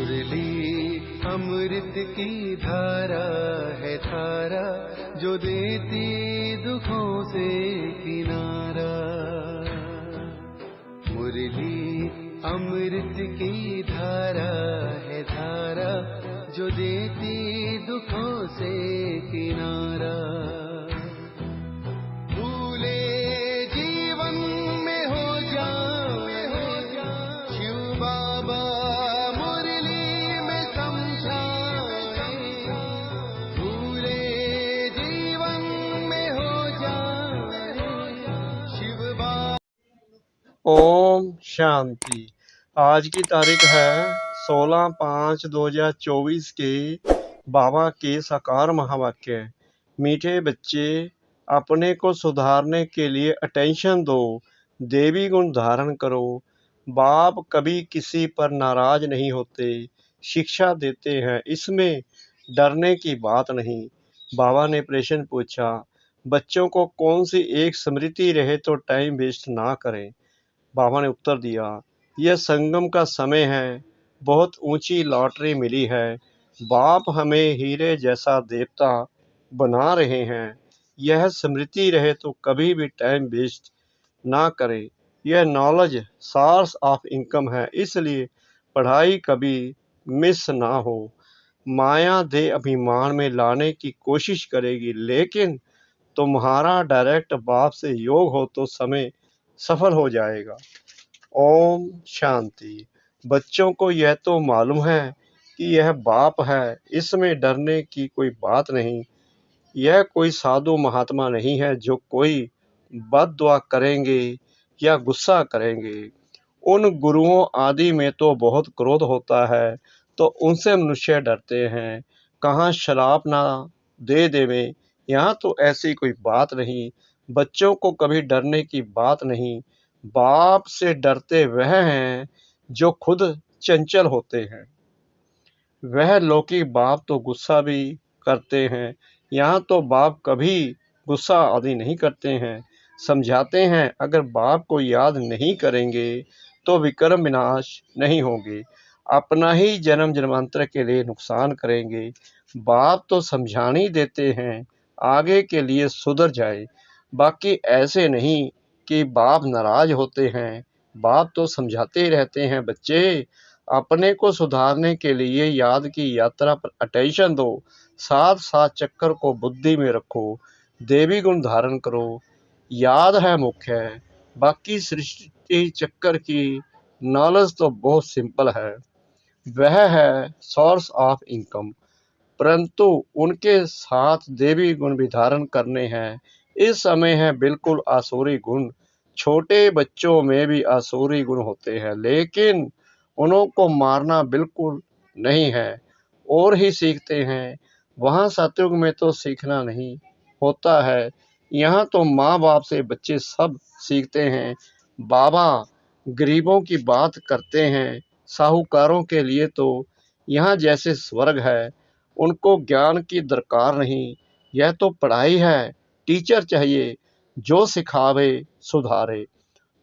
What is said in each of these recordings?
मुरली अमृत की धारा है धारा, जो देती दुखों से किनारा। मुरली अमृत की धारा है धारा, जो देती दुखों से किनारा। भूले जीवन में हो जाए शिव बाबा मुरली में समझाए। भूले जीवन में हो जाए शिव बाबा। ओम शांति। आज की तारीख है 16/5/2024 के बाबा के साकार महावाक्य। मीठे बच्चे, अपने को सुधारने के लिए अटेंशन दो, देवी गुण धारण करो। बाप कभी किसी पर नाराज नहीं होते, शिक्षा देते हैं, इसमें डरने की बात नहीं। बाबा ने प्रश्न पूछा, बच्चों को कौन सी एक स्मृति रहे तो टाइम वेस्ट ना करें। बाबा ने उत्तर दिया, यह संगम का समय है, बहुत ऊंची लॉटरी मिली है। बाप हमें हीरे जैसा देवता बना रहे हैं। यह स्मृति रहे तो कभी भी टाइम वेस्ट ना करें। यह नॉलेज सोर्स ऑफ इनकम है, इसलिए पढ़ाई कभी मिस ना हो। माया दे अभिमान में लाने की कोशिश करेगी, लेकिन तुम्हारा डायरेक्ट बाप से योग हो तो समय सफल हो जाएगा। ओम शांति। बच्चों को यह तो मालूम है कि यह बाप है, इसमें डरने की कोई बात नहीं। यह कोई साधु महात्मा नहीं है जो कोई बद्दुआ करेंगे या गुस्सा करेंगे। उन गुरुओं आदि में तो बहुत क्रोध होता है, तो उनसे मनुष्य डरते हैं। कहाँ श्राप ना दे देवे, यहाँ तो ऐसी कोई बात नहीं। बच्चों को कभी डरने की बात नहीं। बाप से डरते वह हैं जो खुद चंचल होते हैं। वह लौकिक बाप तो गुस्सा भी करते हैं, यहाँ तो बाप कभी गुस्सा आदि नहीं करते हैं। समझाते हैं, अगर बाप को याद नहीं करेंगे तो विक्रम विनाश नहीं होंगे, अपना ही जन्म जन्मांतर के लिए नुकसान करेंगे। बाप तो समझाने देते हैं, आगे के लिए सुधर जाए। बाकी ऐसे नहीं कि बाप नाराज होते हैं। बाप तो समझाते रहते हैं, बच्चे अपने को सुधारने के लिए याद की यात्रा पर अटेंशन दो, साथ साथ चक्कर को बुद्धि में रखो, देवी गुण धारण करो। याद है मुख्य है, बाकी सृष्टि चक्कर की नॉलेज तो बहुत सिंपल है, वह है सोर्स ऑफ इनकम, परंतु उनके साथ देवी गुण भी धारण करने हैं। इस समय है बिल्कुल आसुरी गुण। छोटे बच्चों में भी आसुरी गुण होते हैं, लेकिन उनको मारना बिल्कुल नहीं है, और ही सीखते हैं। वहाँ सतयुग में तो सीखना नहीं होता है, यहाँ तो माँ बाप से बच्चे सब सीखते हैं। बाबा गरीबों की बात करते हैं, साहूकारों के लिए तो यहाँ जैसे स्वर्ग है। उनको ज्ञान की दरकार नहीं, यह तो पढ़ाई है। टीचर चाहिए जो सिखावे सुधारे।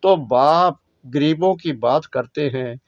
तो बाप गरीबों की बात करते हैं,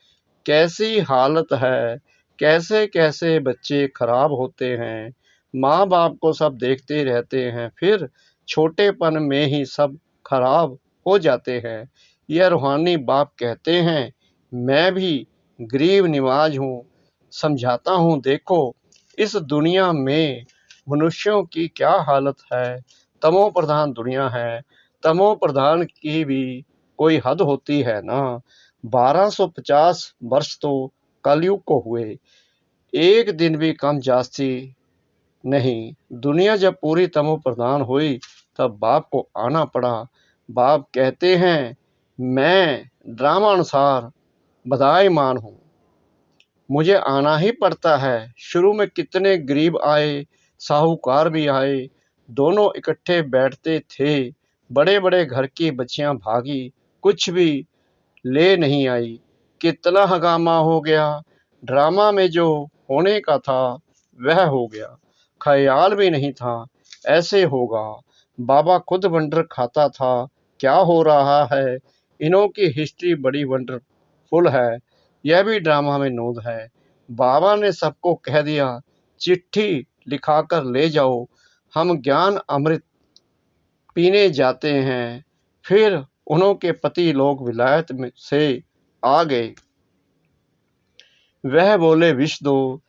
कैसी हालत है, कैसे कैसे बच्चे खराब होते हैं। माँ बाप को सब देखते रहते हैं, फिर छोटेपन में ही सब खराब हो जाते हैं। यह रूहानी बाप कहते हैं, मैं भी गरीब निवाज हूँ, समझाता हूँ। देखो इस दुनिया में मनुष्यों की क्या हालत है। तमो प्रधान दुनिया है, तमो प्रधान की भी कोई हद होती है ना। 1250 वर्ष तो कलयुग को हुए, एक दिन भी कम जास्ती नहीं। दुनिया जब पूरी तमो प्रधान हुई तब बाप को आना पड़ा। बाप कहते हैं, मैं ड्रामा अनुसार बधाईमान हूँ, मुझे आना ही पड़ता है। शुरू में कितने गरीब आए, साहूकार भी आए, दोनों इकट्ठे बैठते थे। बड़े बड़े घर की बच्चियां भागी, कुछ भी ले नहीं आई। कितना हंगामा हो गया। ड्रामा में जो होने का था वह हो गया, ख्याल भी नहीं था ऐसे होगा। बाबा खुद वंडर खाता था, क्या हो रहा है। इन्हों की हिस्ट्री बड़ी वंडरफुल है, यह भी ड्रामा में नोट है। बाबा ने सबको कह दिया, चिट्ठी लिखाकर ले जाओ, हम ज्ञान अमृत पीने जाते हैं। फिर उन्होंने पति लोग विलायत में से आ गए। वह बोले, विष दो।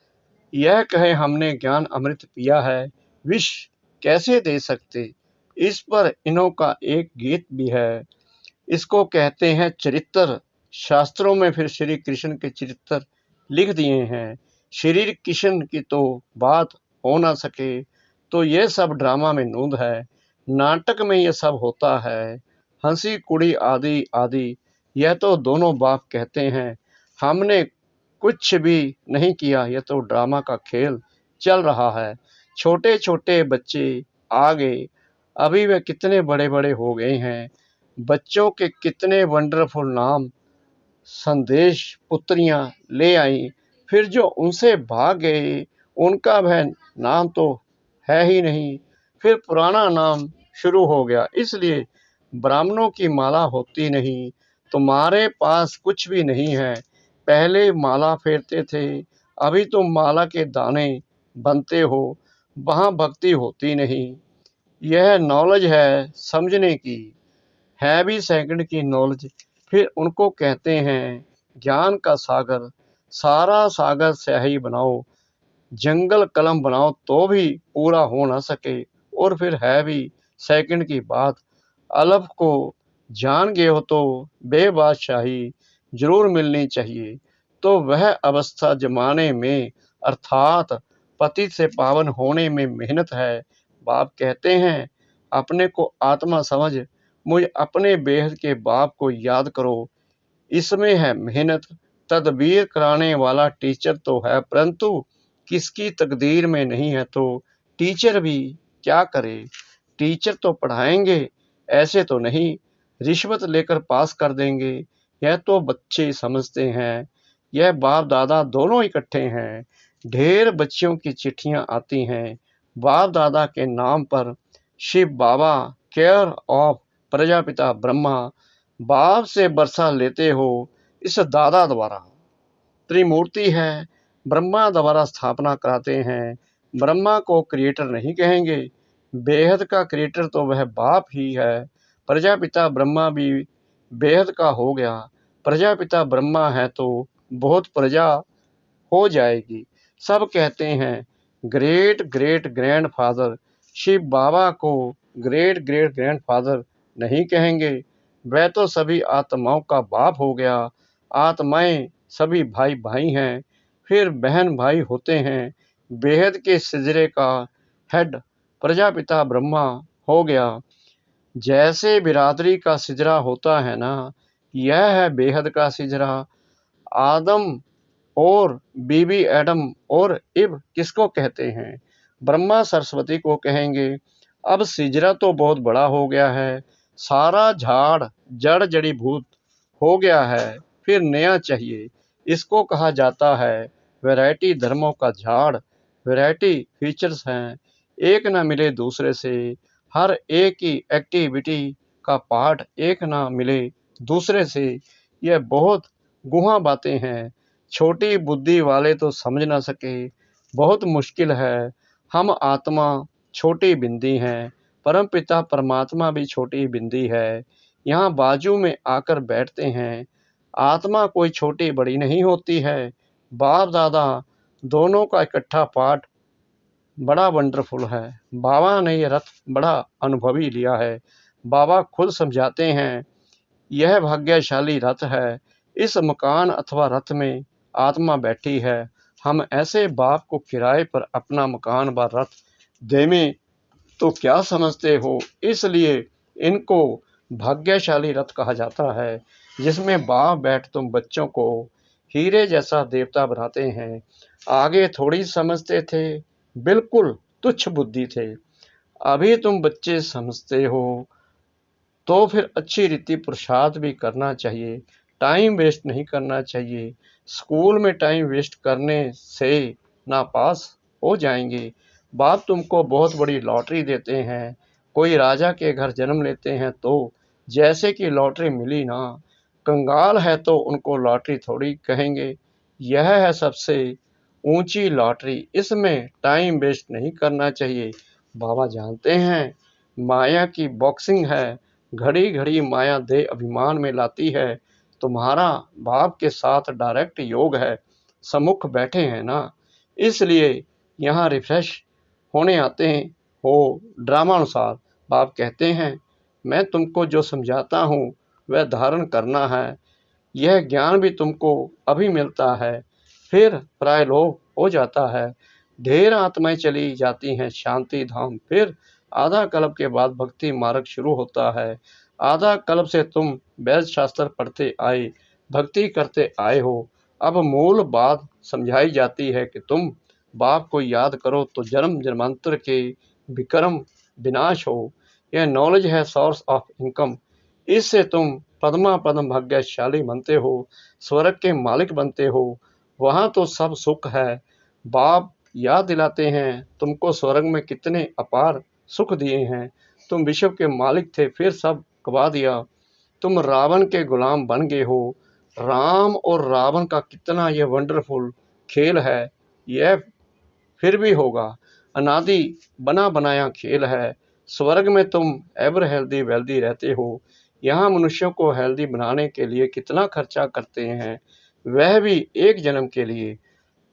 यह कहे, हमने ज्ञान अमृत पिया है, विष कैसे दे सकते। इस पर इन्हों का एक गीत भी है, इसको कहते हैं चरित्र। शास्त्रों में फिर श्री कृष्ण के चरित्र लिख दिए हैं। श्री कृष्ण की तो बात हो ना सके, तो ये सब ड्रामा में नूंद है, नाटक में ये सब होता है। हंसी कुड़ी आदि आदि, यह तो दोनों बाप कहते हैं, हमने कुछ भी नहीं किया, यह तो ड्रामा का खेल चल रहा है। छोटे छोटे बच्चे आ गए, अभी वे कितने बड़े बड़े हो गए हैं। बच्चों के कितने वंडरफुल नाम संदेश पुत्रियां ले आई। फिर जो उनसे भाग गए, उनका वह नाम तो है ही नहीं। फिर पुराना नाम शुरू हो गया। इसलिए ब्राह्मणों की माला होती नहीं। तुम्हारे पास कुछ भी नहीं है। पहले माला फेरते थे, अभी तुम माला के दाने बनते हो। वहाँ भक्ति होती नहीं। यह नॉलेज है समझने की, है भी सेकंड की नॉलेज। फिर उनको कहते हैं ज्ञान का सागर। सारा सागर स्याही बनाओ, जंगल कलम बनाओ, तो भी पूरा हो ना सके। और फिर है भी सेकंड की बात। अलफ को जान गए हो तो बेबादशाही जरूर मिलनी चाहिए। तो वह अवस्था जमाने में, अर्थात पति से पावन होने में मेहनत है। बाप कहते हैं, अपने को आत्मा समझ, मुझ अपने बेहद के बाप को याद करो। इसमें है मेहनत। तदबीर कराने वाला टीचर तो है, परंतु किसकी तकदीर में नहीं है, तो टीचर भी क्या करे। टीचर तो पढ़ाएंगे, ऐसे तो नहीं रिश्वत लेकर पास कर देंगे। यह तो बच्चे समझते हैं। यह बाप दादा दोनों इकट्ठे हैं। ढेर बच्चियों की चिट्ठियां आती हैं बाप दादा के नाम पर। शिव बाबा केयर ऑफ प्रजापिता ब्रह्मा, बाप से बरसा लेते हो इस दादा द्वारा। त्रिमूर्ति है, ब्रह्मा द्वारा स्थापना कराते हैं। ब्रह्मा को क्रिएटर नहीं कहेंगे, बेहद का क्रिएटर तो वह बाप ही है। प्रजापिता ब्रह्मा भी बेहद का हो गया। प्रजापिता ब्रह्मा है तो बहुत प्रजा हो जाएगी। सब कहते हैं great great grandfather. Shiv Baba को ग्रेट ग्रेट ग्रैंड फादर नहीं कहेंगे, वह तो सभी आत्माओं का बाप हो गया। आत्माएं सभी भाई भाई हैं, फिर बहन भाई होते हैं। बेहद के सिजरे का हेड प्रजापिता ब्रह्मा हो गया। जैसे बिरादरी का सिजरा होता है ना, यह है बेहद का सिजरा। आदम और बीबी एडम और इब किसको कहते हैं? ब्रह्मा सरस्वती को कहेंगे। अब सिजरा तो बहुत बड़ा हो गया है, सारा झाड़ जड़ जड़ी भूत हो गया है, फिर नया चाहिए। इसको कहा जाता है वैरायटी धर्मों का झाड़। वैरायटी फीचर्स हैं, एक ना मिले दूसरे से। हर एक की एक्टिविटी का पार्ट एक ना मिले दूसरे से। यह बहुत गुहा बातें हैं, छोटी बुद्धि वाले तो समझ ना सके। बहुत मुश्किल है। हम आत्मा छोटी बिंदी हैं, परम पिता परमात्मा भी छोटी बिंदी है। यहाँ बाजू में आकर बैठते हैं। आत्मा कोई छोटी बड़ी नहीं होती है। बाप दादा दोनों का इकट्ठा पाठ बड़ा वंडरफुल है। बाबा ने यह रथ बड़ा अनुभवी लिया है। बाबा खुद समझाते हैं, यह भाग्यशाली रथ है। इस मकान अथवा रथ में आत्मा बैठी है। हम ऐसे बाप को किराए पर अपना मकान व रथ देवें तो क्या समझते हो? इसलिए इनको भाग्यशाली रथ कहा जाता है, जिसमें बाप बैठ तुम बच्चों को हीरे जैसा देवता बनाते हैं। आगे थोड़ी समझते थे, बिल्कुल तुच्छ बुद्धि थे। अभी तुम बच्चे समझते हो, तो फिर अच्छी रीति पुरुषार्थ भी करना चाहिए। टाइम वेस्ट नहीं करना चाहिए। स्कूल में टाइम वेस्ट करने से नापास हो जाएंगे। बाप तुमको बहुत बड़ी लॉटरी देते हैं। कोई राजा के घर जन्म लेते हैं तो जैसे कि लॉटरी मिली ना, कंगाल है तो उनको लॉटरी थोड़ी कहेंगे। यह है सबसे ऊंची लॉटरी, इसमें टाइम वेस्ट नहीं करना चाहिए। बाबा जानते हैं माया की बॉक्सिंग है, घड़ी घड़ी माया दे अभिमान में लाती है। तुम्हारा बाप के साथ डायरेक्ट योग है, सम्मुख बैठे हैं ना, इसलिए यहाँ रिफ्रेश होने आते हैं हो ड्रामा अनुसार। बाप कहते हैं मैं तुमको जो समझाता हूँ वह धारण करना है। यह ज्ञान भी तुमको अभी मिलता है, फिर प्रायलोक हो जाता है। ढेर आत्माएं चली जाती हैं शांति धाम, फिर आधा कल्प के बाद भक्ति मार्ग शुरू होता है। आधा कल्प से तुम वेद शास्त्र पढ़ते आए, भक्ति करते आए हो। अब मूल बात समझाई जाती है कि तुम बाप को याद करो तो जन्म जन्मांतर के विक्रम विनाश हो। यह नॉलेज है सोर्स ऑफ इनकम, इससे तुम पद्मा पद्म भाग्यशाली बनते हो, स्वर्ग के मालिक बनते हो। वहाँ तो सब सुख है। बाप याद दिलाते हैं तुमको स्वर्ग में कितने अपार सुख दिए हैं। तुम विश्व के मालिक थे, फिर सब गवा दिया। तुम रावण के गुलाम बन गए हो। राम और रावण का कितना यह वंडरफुल खेल है, यह फिर भी होगा। अनादि बना बनाया खेल है। स्वर्ग में तुम एवर हेल्दी वेल्दी रहते हो। यहाँ मनुष्यों को हेल्दी बनाने के लिए कितना खर्चा करते हैं, वह भी एक जन्म के लिए।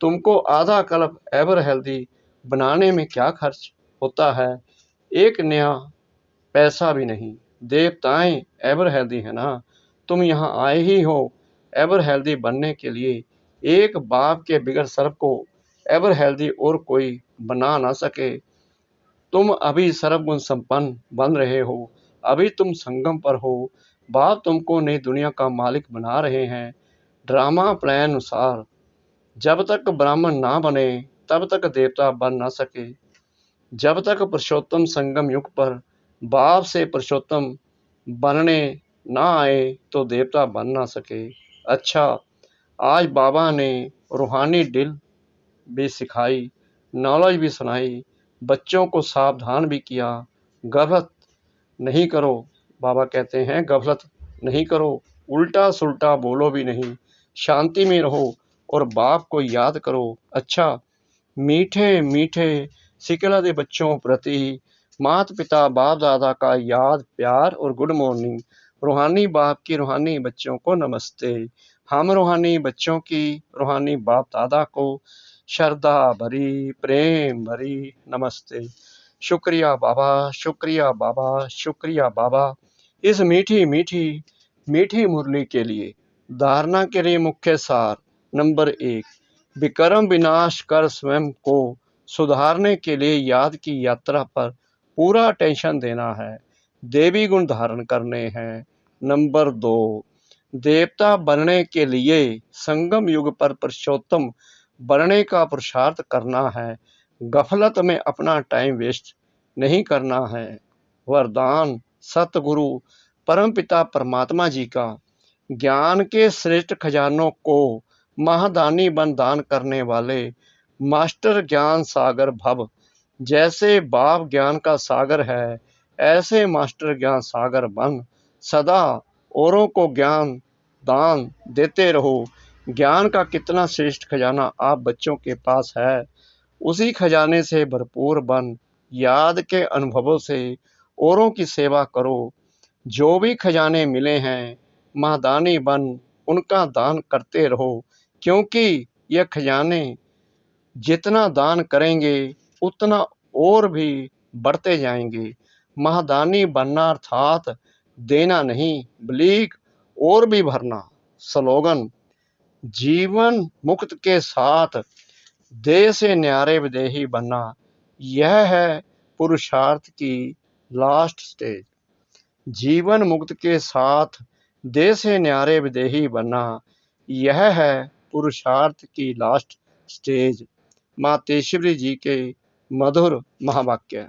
तुमको आधा कल्प एवर हेल्दी बनाने में क्या खर्च होता है, एक नया पैसा भी नहीं। देवताएं एवर हेल्दी है ना, तुम यहाँ आए ही हो एवर हेल्दी बनने के लिए। एक बाप के बिगड़ सर्प को एवर हेल्दी और कोई बना ना सके। तुम अभी सर्वगुण संपन्न बन रहे हो, अभी तुम संगम पर हो। बाप तुमको नई दुनिया का मालिक बना रहे हैं ड्रामा प्लान अनुसार। जब तक ब्राह्मण ना बने तब तक देवता बन ना सके। जब तक पुरुषोत्तम संगम युग पर बाप से पुरुषोत्तम बनने ना आए तो देवता बन ना सके। अच्छा, आज बाबा ने रूहानी डील भी सिखाई, नॉलेज भी सुनाई, बच्चों को सावधान भी किया। गलत नहीं करो, बाबा कहते हैं गलत नहीं करो, उल्टा सुल्टा बोलो भी नहीं, शांति में रहो और बाप को याद करो। अच्छा, मीठे मीठे सिकला दे बच्चों प्रति माता पिता बाप दादा का याद प्यार और गुड मॉर्निंग। रूहानी बाप की रूहानी बच्चों को नमस्ते। हम रूहानी बच्चों की रूहानी बाप दादा को श्रद्धा भरी प्रेम भरी नमस्ते। शुक्रिया बाबा, शुक्रिया बाबा, शुक्रिया बाबा, इस मीठी मीठी मीठी मुरली के लिए। धारणा के लिए मुख्य सार नंबर 1, विक्रम विनाश कर स्वयं को सुधारने के लिए याद की यात्रा पर पूरा अटेंशन देना है, देवी गुण धारण करने हैं। नंबर 2, देवता बनने के लिए संगम युग पर पुरुषोत्तम बनने का पुरुषार्थ करना है, गफलत में अपना टाइम वेस्ट नहीं करना है। वरदान सतगुरु परमपिता परमात्मा जी का ज्ञान के श्रेष्ठ खजानों को महादानी बन दान करने वाले मास्टर ज्ञान सागर भव। जैसे बाप ज्ञान का सागर है, ऐसे मास्टर ज्ञान सागर बन सदा औरों को ज्ञान दान देते रहो। ज्ञान का कितना श्रेष्ठ खजाना आप बच्चों के पास है, उसी खजाने से भरपूर बन याद के अनुभवों से औरों की सेवा करो। जो भी खजाने मिले हैं महादानी बन उनका दान करते रहो, क्योंकि यह खजाने जितना दान करेंगे उतना और भी बढ़ते जाएंगे। महादानी बनना अर्थात देना नहीं, बल्कि और भी भरना। स्लोगन जीवन मुक्त के साथ देह से न्यारे विदेही बनना, यह है पुरुषार्थ की लास्ट स्टेज। जीवन मुक्त के साथ देह से न्यारे विदेही बनना, यह है पुरुषार्थ की लास्ट स्टेज। मातेश्वरी जी के मधुर महावाक्य।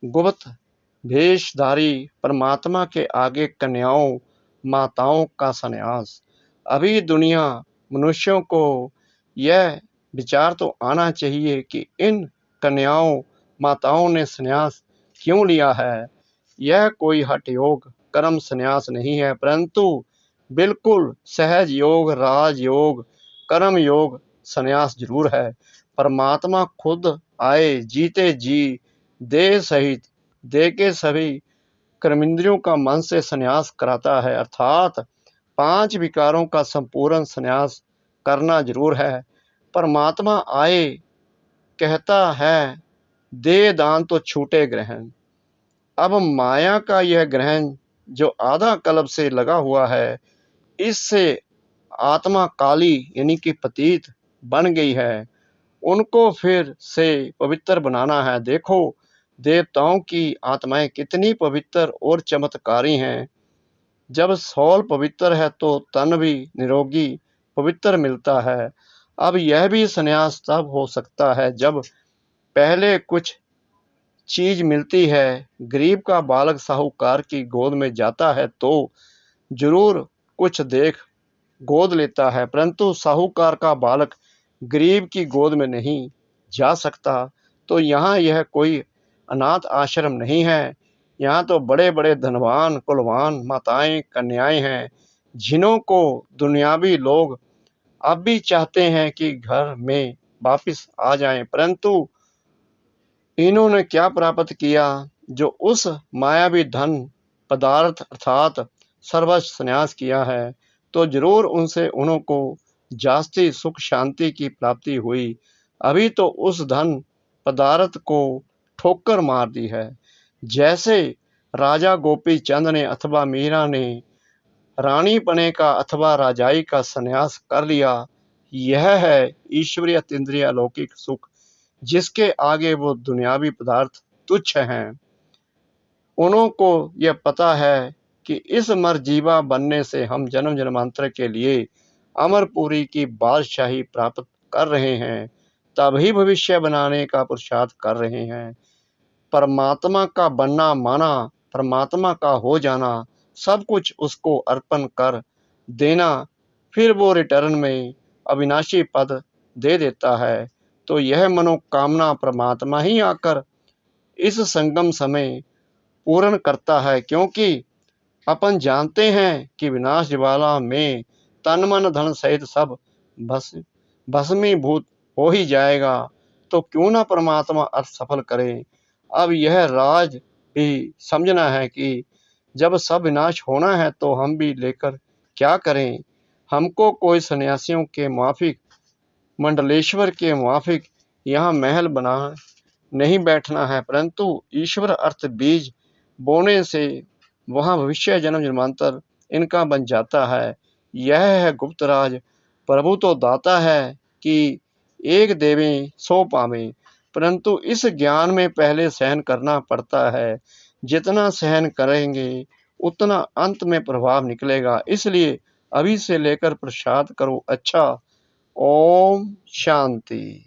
गुप्त भेषधारी परमात्मा के आगे कन्याओं माताओं का संन्यास। अभी दुनिया मनुष्यों को यह विचार तो आना चाहिए कि इन कन्याओं माताओं ने संन्यास क्यों लिया है। यह कोई हठ योग कर्म संन्यास नहीं है, परंतु बिल्कुल सहज योग, राज योग, कर्म योग संन्यास जरूर है। परमात्मा खुद आए जीते जी देह सहित, देह के सभी कर्मेंद्रियों का मन से संन्यास कराता है, अर्थात 5 विकारों का संपूर्ण संन्यास करना जरूर है। परमात्मा आए कहता है देह दान तो छूटे ग्रहण। अब माया का यह ग्रहण जो आधा कल्प से लगा हुआ है, इससे आत्मा काली यानी कि पतित बन गई है, उनको फिर से पवित्र बनाना है। देखो देवताओं की आत्माएं कितनी पवित्र और चमत्कारी हैं। जब सोल पवित्र है तो तन भी निरोगी पवित्र मिलता है। अब यह भी संन्यास तब हो सकता है जब पहले कुछ चीज मिलती है। गरीब का बालक साहूकार की गोद में जाता है तो जरूर कुछ देख गोद लेता है, परंतु साहूकार का बालक गरीब की गोद में नहीं जा सकता। तो यहाँ यह कोई अनाथ आश्रम नहीं है, यहाँ तो बड़े बड़े धनवान कुलवान माताएं कन्याएं हैं, जिन्हों को दुनियावी लोग अब भी चाहते हैं कि घर में वापिस आ जाएं, परंतु इन्होंने क्या प्राप्त किया? जो उस मायावी धन पदार्थ अर्थात सर्वस्व संन्यास किया है, तो जरूर उनसे उन्हों को जास्ती सुख शांति की प्राप्ति हुई। अभी तो उस धन पदार्थ को ठोकर मार दी है। जैसे राजा गोपी चंद ने अथवा मीरा ने रानी पने का अथवा राजाई का संन्यास कर लिया, यह है ईश्वरीय अतीन्द्रिय अलौकिक सुख, जिसके आगे वो दुनियावी पदार्थ तुच्छ हैं। उन्हों को यह पता है कि इस मरजीवा बनने से हम जन्म जन्मांतर के लिए अमरपुरी की बादशाही प्राप्त कर रहे हैं, तभी भविष्य बनाने का पुरुषार्थ कर रहे हैं। परमात्मा का बनना माना, परमात्मा का हो जाना, सब कुछ उसको अर्पण कर देना, फिर वो रिटर्न में अविनाशी पद दे देता है। तो यह मनोकामना परमात्मा ही आकर इस संगम समय पूर्ण करता है, क्योंकि अपन जानते हैं कि विनाश ज्वाला में तन मन धन सहित सब भस्मीभूत हो ही जाएगा, तो क्यों ना परमात्मा अर्थ सफल करे। अब यह राज भी समझना है कि जब सब विनाश होना है तो हम भी लेकर क्या करें। हमको कोई सन्यासियों के माफिक, मंडलेश्वर के माफिक यहाँ महल बना नहीं बैठना है, परंतु ईश्वर अर्थ बीज बोने से वहाँ भविष्य जन्म जन्मांतर इनका बन जाता है। यह है गुप्त राज। प्रभु तो दाता है कि एक देवें 100 पावें, परंतु इस ज्ञान में पहले सहन करना पड़ता है। जितना सहन करेंगे उतना अंत में प्रभाव निकलेगा, इसलिए अभी से लेकर प्रसाद करो अच्छा। ओम शांति।